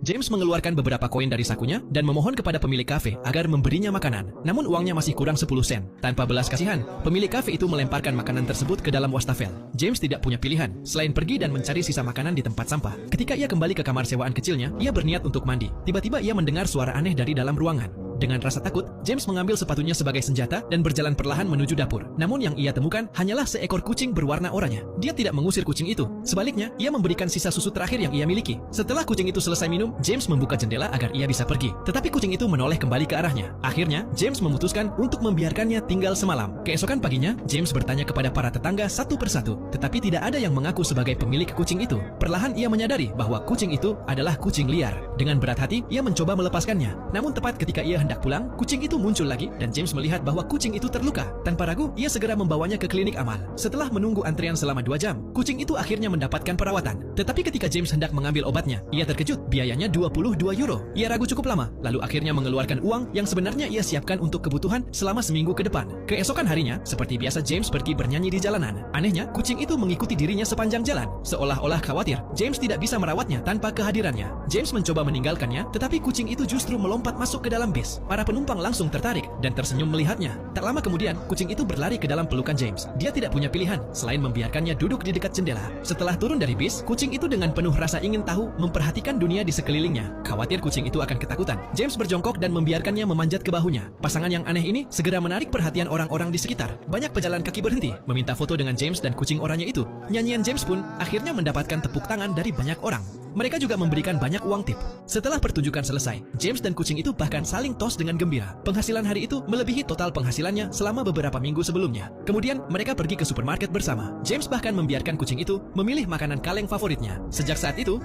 James mengeluarkan beberapa koin dari sakunya dan memohon kepada pemilik kafe agar memberinya makanan. Namun uangnya masih kurang 10 sen. Tanpa belas kasihan, pemilik kafe itu melemparkan makanan tersebut ke dalam wastafel. James tidak punya pilihan selain pergi dan mencari sisa makanan di tempat sampah. Ketika ia kembali ke kamar sewaan kecilnya, ia berniat untuk mandi. Tiba-tiba ia mendengar suara aneh dari dalam ruangan. Dengan rasa takut, James mengambil sepatunya sebagai senjata dan berjalan perlahan menuju dapur. Namun yang ia temukan hanyalah seekor kucing berwarna oranye. Dia tidak mengusir kucing itu. Sebaliknya, ia memberikan sisa susu terakhir yang ia miliki. Setelah kucing itu selesai minum, James membuka jendela agar ia bisa pergi. Tetapi kucing itu menoleh kembali ke arahnya. Akhirnya, James memutuskan untuk membiarkannya tinggal semalam. Keesokan paginya, James bertanya kepada para tetangga satu persatu. Tetapi tidak ada yang mengaku sebagai pemilik kucing itu. Perlahan ia menyadari bahwa kucing itu adalah kucing liar. Dengan berat hati, ia mencoba melepaskannya. Namun tepat ketika ia hendak pulang, kucing itu muncul lagi dan James melihat bahwa kucing itu terluka. Tanpa ragu, ia segera membawanya ke klinik amal. Setelah menunggu antrian selama 2 jam, kucing itu akhirnya mendapatkan perawatan. Tetapi ketika James hendak mengambil obatnya, ia terkejut. Biayanya 22 euro. Ia ragu cukup lama, lalu akhirnya mengeluarkan uang yang sebenarnya ia siapkan untuk kebutuhan selama seminggu ke depan. Keesokan harinya, seperti biasa James pergi bernyanyi di jalanan. Anehnya, kucing itu mengikuti dirinya sepanjang jalan. Seolah-olah khawatir, James tidak bisa merawatnya tanpa kehadirannya. James mencoba meninggalkannya, tetapi kucing itu justru melompat masuk ke dalam bis. Para penumpang langsung tertarik dan tersenyum melihatnya. Tak lama kemudian, kucing itu berlari ke dalam pelukan James. Dia tidak punya pilihan selain membiarkannya duduk di dekat jendela. Setelah turun dari bis, kucing itu dengan penuh rasa ingin tahu memperhatikan dunia di sekelilingnya. Khawatir kucing itu akan ketakutan, James berjongkok dan membiarkannya memanjat ke bahunya. Pasangan yang aneh ini segera menarik perhatian orang-orang di sekitar. Banyak pejalan kaki berhenti, meminta foto dengan James dan kucing oranye itu. Nyanyian James pun akhirnya mendapatkan tepuk tangan dari banyak orang. Mereka juga memberikan banyak uang tip. Setelah pertunjukan selesai, James dan kucing itu bahkan saling tos dengan gembira. Penghasilan hari itu melebihi total penghasilannya selama beberapa minggu sebelumnya. Kemudian, mereka pergi ke supermarket bersama. James bahkan membiarkan kucing itu memilih makanan kaleng favoritnya. Sejak saat itu,